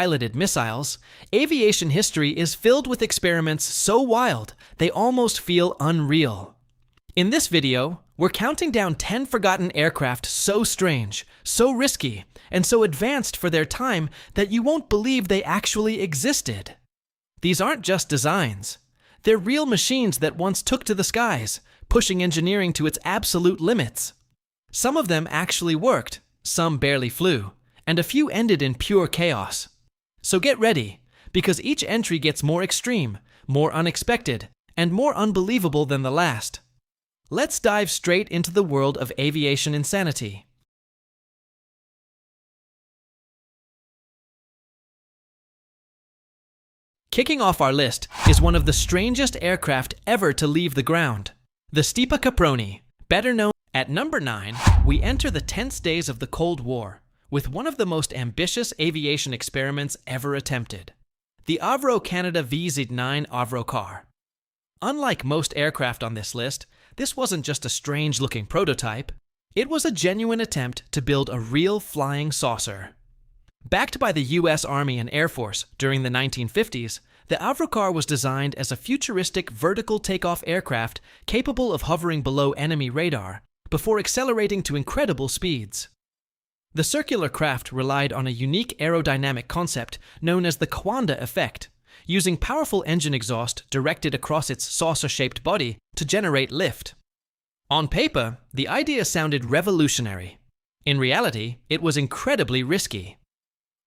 piloted missiles, aviation history is filled with experiments so wild they almost feel unreal. In this video, we're counting down 10 forgotten aircraft so strange, so risky, and so advanced for their time that you won't believe they actually existed. These aren't just designs. They're real machines that once took to the skies, pushing engineering to its absolute limits. Some of them actually worked, some barely flew, and a few ended in pure chaos. So get ready, because each entry gets more extreme, more unexpected, and more unbelievable than the last. Let's dive straight into the world of aviation insanity. Kicking off our list is one of the strangest aircraft ever to leave the ground, the Stipa Caproni, better known. At number 9, we enter the tense days of the Cold War, with one of the most ambitious aviation experiments ever attempted, the Avro Canada VZ9 Avrocar. Unlike most aircraft on this list, this wasn't just a strange-looking prototype. It was a genuine attempt to build a real flying saucer. Backed by the US Army and Air Force during the 1950s, the Avrocar was designed as a futuristic vertical takeoff aircraft capable of hovering below enemy radar before accelerating to incredible speeds. The circular craft relied on a unique aerodynamic concept known as the Coanda effect, using powerful engine exhaust directed across its saucer-shaped body to generate lift. On paper, the idea sounded revolutionary. In reality, it was incredibly risky.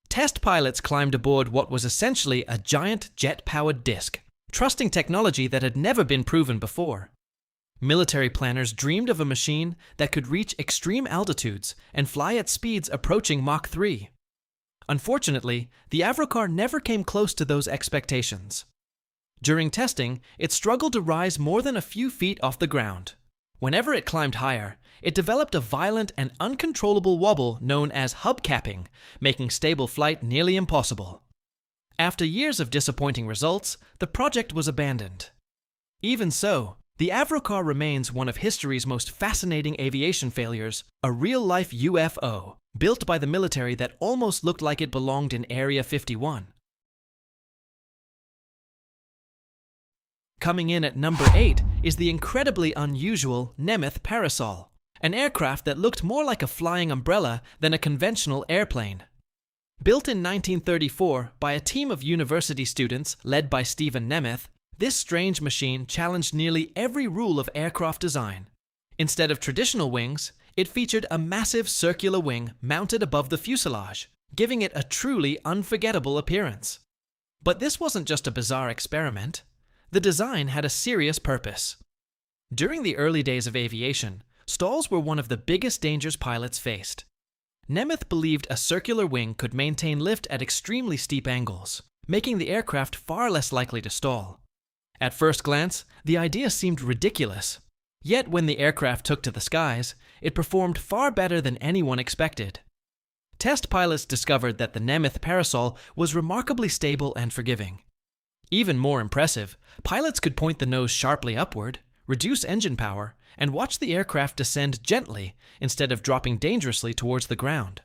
Test pilots climbed aboard what was essentially a giant jet-powered disc, trusting technology that had never been proven before. Military planners dreamed of a machine that could reach extreme altitudes and fly at speeds approaching Mach 3. Unfortunately, the Avrocar never came close to those expectations. During testing, it struggled to rise more than a few feet off the ground. Whenever it climbed higher, it developed a violent and uncontrollable wobble known as hubcapping, making stable flight nearly impossible. After years of disappointing results, the project was abandoned. Even so, the Avrocar remains one of history's most fascinating aviation failures, a real-life UFO, built by the military that almost looked like it belonged in Area 51. Coming in at number 8 is the incredibly unusual Nemeth Parasol, an aircraft that looked more like a flying umbrella than a conventional airplane. Built in 1934 by a team of university students led by Stephen Nemeth, this strange machine challenged nearly every rule of aircraft design. Instead of traditional wings, it featured a massive circular wing mounted above the fuselage, giving it a truly unforgettable appearance. But this wasn't just a bizarre experiment. The design had a serious purpose. During the early days of aviation, stalls were one of the biggest dangers pilots faced. Nemeth believed a circular wing could maintain lift at extremely steep angles, making the aircraft far less likely to stall. At first glance, the idea seemed ridiculous. Yet when the aircraft took to the skies, it performed far better than anyone expected. Test pilots discovered that the Nemeth Parasol was remarkably stable and forgiving. Even more impressive, pilots could point the nose sharply upward, reduce engine power, and watch the aircraft descend gently instead of dropping dangerously towards the ground.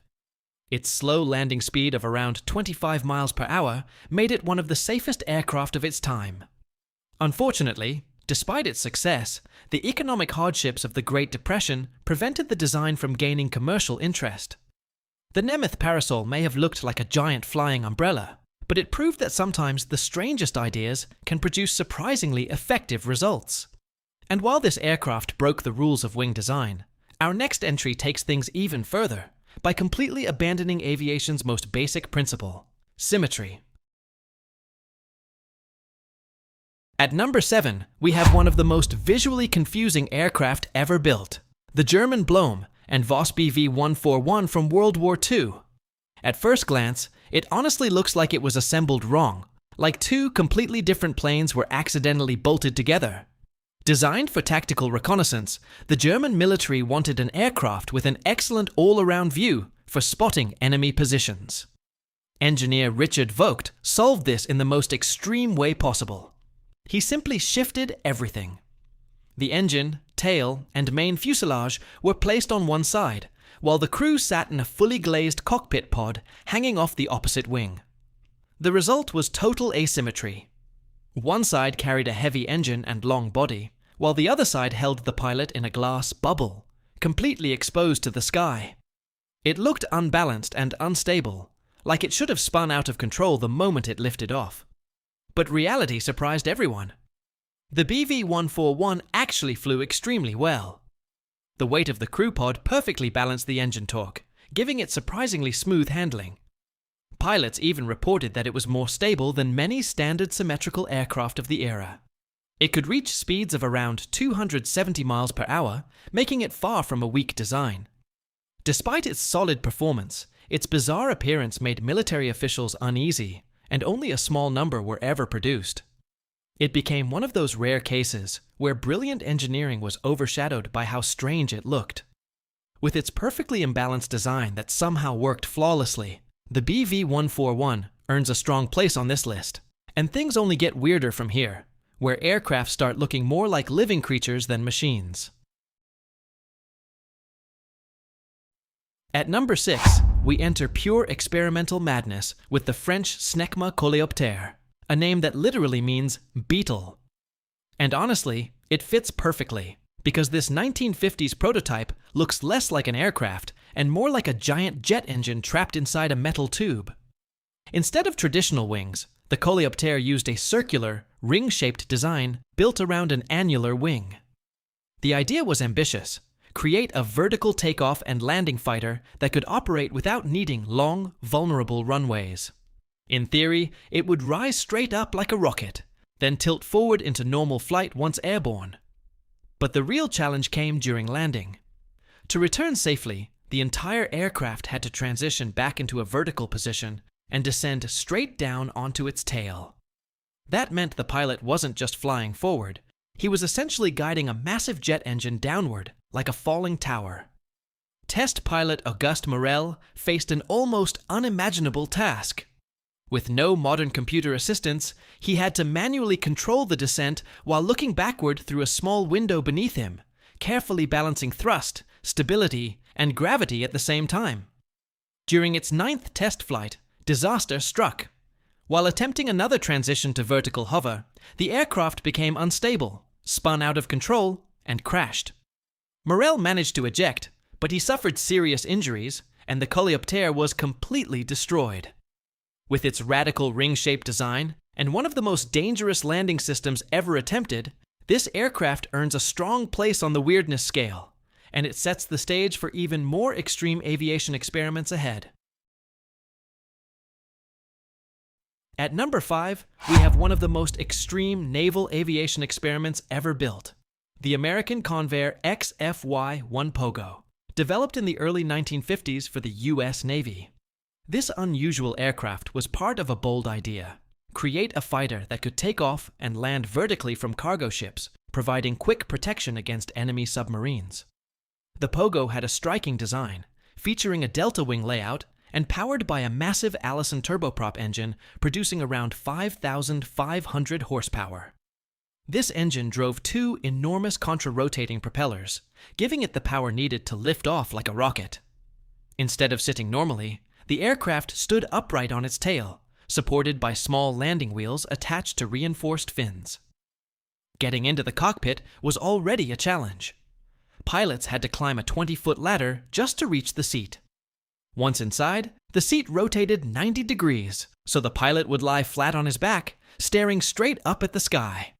Its slow landing speed of around 25 miles per hour made it one of the safest aircraft of its time. Unfortunately, despite its success, the economic hardships of the Great Depression prevented the design from gaining commercial interest. The Nemeth Parasol may have looked like a giant flying umbrella, but it proved that sometimes the strangest ideas can produce surprisingly effective results. And while this aircraft broke the rules of wing design, our next entry takes things even further by completely abandoning aviation's most basic principle: symmetry. At number 7, we have one of the most visually confusing aircraft ever built, the German Blohm and Voss BV-141 from World War II. At first glance, it honestly looks like it was assembled wrong, like two completely different planes were accidentally bolted together. Designed for tactical reconnaissance, the German military wanted an aircraft with an excellent all-around view for spotting enemy positions. Engineer Richard Vogt solved this in the most extreme way possible. He simply shifted everything. The engine, tail, and main fuselage were placed on one side, while the crew sat in a fully glazed cockpit pod hanging off the opposite wing. The result was total asymmetry. One side carried a heavy engine and long body, while the other side held the pilot in a glass bubble, completely exposed to the sky. It looked unbalanced and unstable, like it should have spun out of control the moment it lifted off. But reality surprised everyone. The BV-141 actually flew extremely well. The weight of the crew pod perfectly balanced the engine torque, giving it surprisingly smooth handling. Pilots even reported that it was more stable than many standard symmetrical aircraft of the era. It could reach speeds of around 270 miles per hour, making it far from a weak design. Despite its solid performance, its bizarre appearance made military officials uneasy, and only a small number were ever produced. It became one of those rare cases where brilliant engineering was overshadowed by how strange it looked. With its perfectly imbalanced design that somehow worked flawlessly, the BV-141 earns a strong place on this list. And things only get weirder from here, where aircraft start looking more like living creatures than machines. At number 6, we enter pure experimental madness with the French SNECMA Coleoptere, a name that literally means beetle. And honestly, it fits perfectly, because this 1950s prototype looks less like an aircraft and more like a giant jet engine trapped inside a metal tube. Instead of traditional wings, the Coleoptere used a circular, ring-shaped design built around an annular wing. The idea was ambitious: create a vertical takeoff and landing fighter that could operate without needing long, vulnerable runways. In theory, it would rise straight up like a rocket, then tilt forward into normal flight once airborne. But the real challenge came during landing. To return safely, the entire aircraft had to transition back into a vertical position and descend straight down onto its tail. That meant the pilot wasn't just flying forward, he was essentially guiding a massive jet engine downward, like a falling tower. Test pilot Auguste Morel faced an almost unimaginable task. With no modern computer assistance, he had to manually control the descent while looking backward through a small window beneath him, carefully balancing thrust, stability, and gravity at the same time. During its 9th test flight, disaster struck. While attempting another transition to vertical hover, the aircraft became unstable, spun out of control, and crashed. Morel managed to eject, but he suffered serious injuries, and the Coleoptere was completely destroyed. With its radical ring-shaped design and one of the most dangerous landing systems ever attempted, this aircraft earns a strong place on the weirdness scale, and it sets the stage for even more extreme aviation experiments ahead. At number 5, we have one of the most extreme naval aviation experiments ever built, the American Convair XFY-1 Pogo, developed in the early 1950s for the US Navy. This unusual aircraft was part of a bold idea: create a fighter that could take off and land vertically from cargo ships, providing quick protection against enemy submarines. The Pogo had a striking design, featuring a delta wing layout and powered by a massive Allison turboprop engine producing around 5,500 horsepower. This engine drove 2 enormous contra-rotating propellers, giving it the power needed to lift off like a rocket. Instead of sitting normally, the aircraft stood upright on its tail, supported by small landing wheels attached to reinforced fins. Getting into the cockpit was already a challenge. Pilots had to climb a 20-foot ladder just to reach the seat. Once inside, the seat rotated 90 degrees, so the pilot would lie flat on his back, staring straight up at the sky.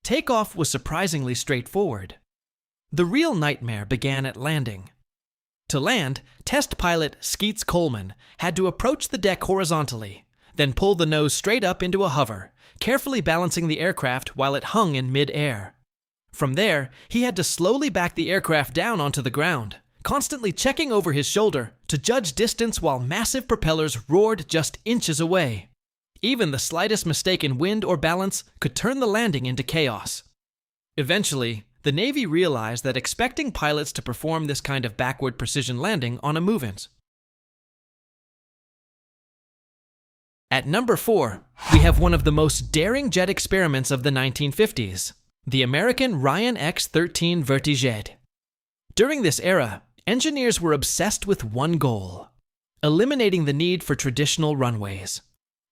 Takeoff was surprisingly straightforward. The real nightmare began at landing. To land, test pilot Skeets Coleman had to approach the deck horizontally, then pull the nose straight up into a hover, carefully balancing the aircraft while it hung in mid-air. From there, he had to slowly back the aircraft down onto the ground, constantly checking over his shoulder to judge distance while massive propellers roared just inches away. Even the slightest mistake in wind or balance could turn the landing into chaos. Eventually, the Navy realized that expecting pilots to perform this kind of backward precision landing on a move-ins. At number 4, we have one of the most daring jet experiments of the 1950s, the American Ryan X-13 Vertijet. During this era, engineers were obsessed with one goal: eliminating the need for traditional runways.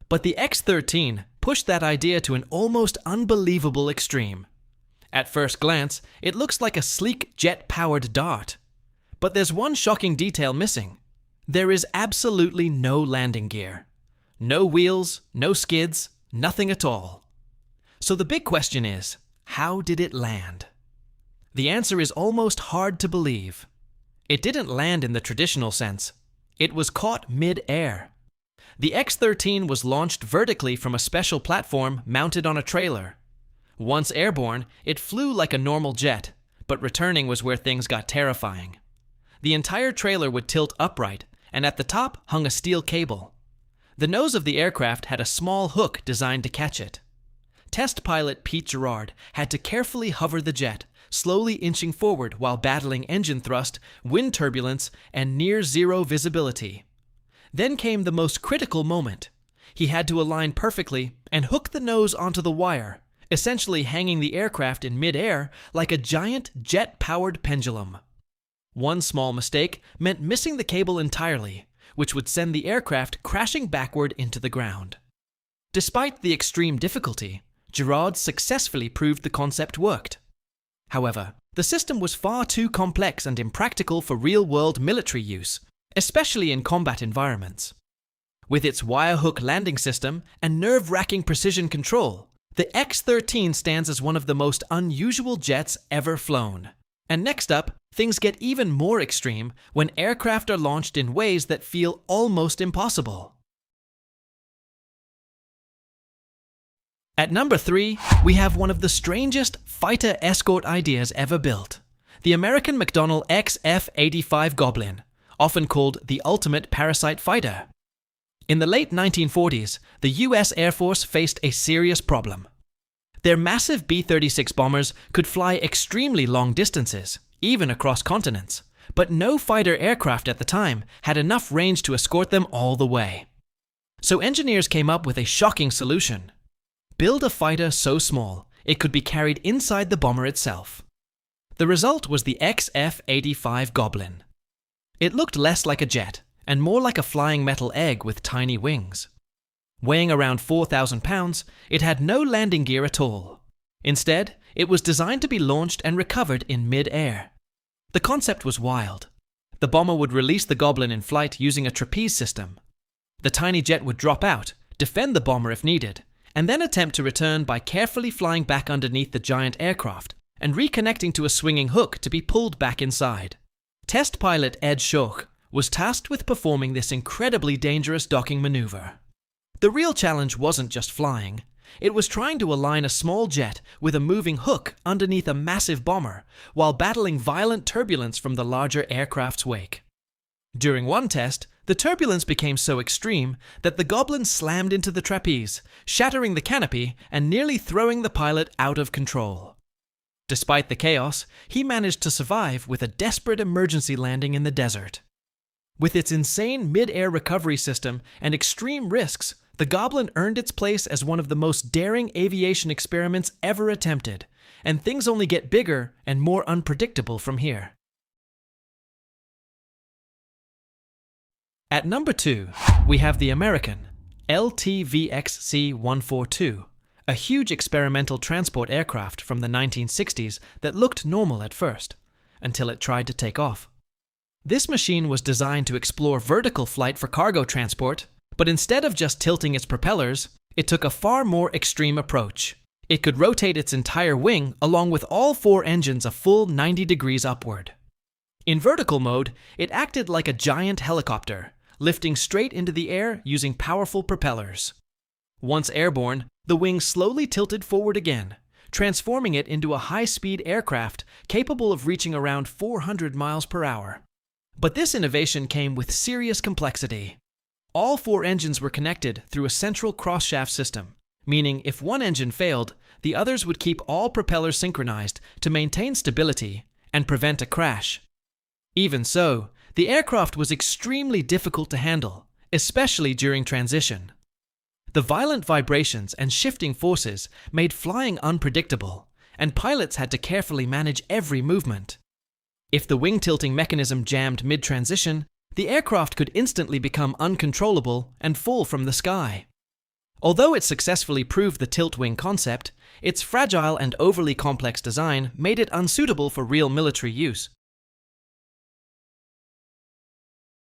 But the X-13 pushed that idea to an almost unbelievable extreme. At first glance, it looks like a sleek jet-powered dart. But there's one shocking detail missing. There is absolutely no landing gear. No wheels, no skids, nothing at all. So the big question is, how did it land? The answer is almost hard to believe. It didn't land in the traditional sense. It was caught mid-air. The X-13 was launched vertically from a special platform mounted on a trailer. Once airborne, it flew like a normal jet, but returning was where things got terrifying. The entire trailer would tilt upright, and at the top hung a steel cable. The nose of the aircraft had a small hook designed to catch it. Test pilot Pete Gerard had to carefully hover the jet, slowly inching forward while battling engine thrust, wind turbulence, and near-zero visibility. Then came the most critical moment. He had to align perfectly and hook the nose onto the wire, essentially hanging the aircraft in mid-air like a giant jet-powered pendulum. One small mistake meant missing the cable entirely, which would send the aircraft crashing backward into the ground. Despite the extreme difficulty, Gerard successfully proved the concept worked. However, the system was far too complex and impractical for real-world military use, especially in combat environments. With its wire-hook landing system and nerve-wracking precision control, the X-13 stands as one of the most unusual jets ever flown. And next up, things get even more extreme when aircraft are launched in ways that feel almost impossible. At number 3, we have one of the strangest fighter escort ideas ever built, the American McDonnell XF-85 Goblin, often called the ultimate parasite fighter. In the late 1940s, the US Air Force faced a serious problem. Their massive B-36 bombers could fly extremely long distances, even across continents, but no fighter aircraft at the time had enough range to escort them all the way. So engineers came up with a shocking solution. Build a fighter so small it could be carried inside the bomber itself. The result was the XF-85 Goblin. It looked less like a jet and more like a flying metal egg with tiny wings. Weighing around 4,000 pounds, it had no landing gear at all. Instead, it was designed to be launched and recovered in mid-air. The concept was wild. The bomber would release the Goblin in flight using a trapeze system. The tiny jet would drop out, defend the bomber if needed, and then attempt to return by carefully flying back underneath the giant aircraft and reconnecting to a swinging hook to be pulled back inside. Test pilot Ed Schoch was tasked with performing this incredibly dangerous docking maneuver. The real challenge wasn't just flying. It was trying to align a small jet with a moving hook underneath a massive bomber while battling violent turbulence from the larger aircraft's wake. During one test, the turbulence became so extreme that the Goblin slammed into the trapeze, shattering the canopy and nearly throwing the pilot out of control. Despite the chaos, he managed to survive with a desperate emergency landing in the desert. With its insane mid-air recovery system and extreme risks, the Goblin earned its place as one of the most daring aviation experiments ever attempted, and things only get bigger and more unpredictable from here. At number 2, we have the American LTVXC-142, a huge experimental transport aircraft from the 1960s that looked normal at first, until it tried to take off. This machine was designed to explore vertical flight for cargo transport, but instead of just tilting its propellers, it took a far more extreme approach. It could rotate its entire wing along with all 4 engines a full 90 degrees upward. In vertical mode, it acted like a giant helicopter, lifting straight into the air using powerful propellers. Once airborne, the wing slowly tilted forward again, transforming it into a high-speed aircraft capable of reaching around 400 miles per hour. But this innovation came with serious complexity. All 4 engines were connected through a central cross-shaft system, meaning if one engine failed, the others would keep all propellers synchronized to maintain stability and prevent a crash. Even so, the aircraft was extremely difficult to handle, especially during transition. The violent vibrations and shifting forces made flying unpredictable, and pilots had to carefully manage every movement. If the wing tilting mechanism jammed mid-transition, the aircraft could instantly become uncontrollable and fall from the sky. Although it successfully proved the tilt-wing concept, its fragile and overly complex design made it unsuitable for real military use.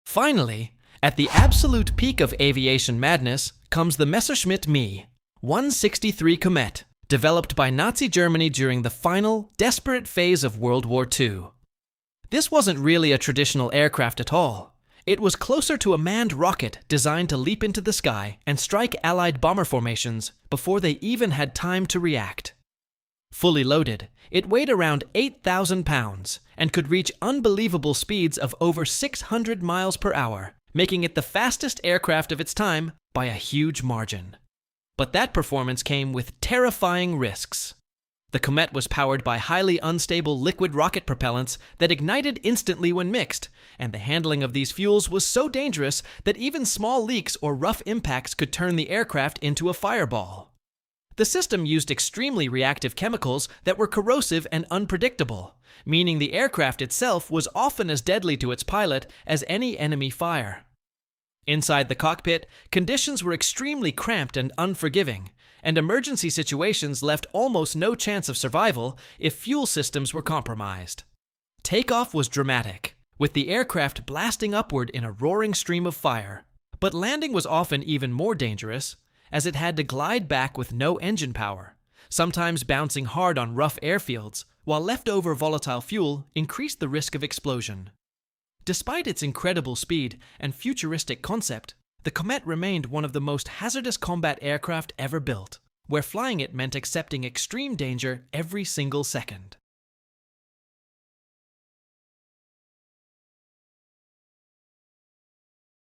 Finally, at the absolute peak of aviation madness comes the Messerschmitt Me 163 Comet, developed by Nazi Germany during the final, desperate phase of World War II. This wasn't really a traditional aircraft at all. It was closer to a manned rocket designed to leap into the sky and strike Allied bomber formations before they even had time to react. Fully loaded, it weighed around 8,000 pounds and could reach unbelievable speeds of over 600 miles per hour, making it the fastest aircraft of its time by a huge margin. But that performance came with terrifying risks. The Comet was powered by highly unstable liquid rocket propellants that ignited instantly when mixed, and the handling of these fuels was so dangerous that even small leaks or rough impacts could turn the aircraft into a fireball. The system used extremely reactive chemicals that were corrosive and unpredictable, meaning the aircraft itself was often as deadly to its pilot as any enemy fire. Inside the cockpit, conditions were extremely cramped and unforgiving, and emergency situations left almost no chance of survival if fuel systems were compromised. Takeoff was dramatic, with the aircraft blasting upward in a roaring stream of fire, but landing was often even more dangerous, as it had to glide back with no engine power, sometimes bouncing hard on rough airfields, while leftover volatile fuel increased the risk of explosion. Despite its incredible speed and futuristic concept, the Comet remained one of the most hazardous combat aircraft ever built, where flying it meant accepting extreme danger every single second.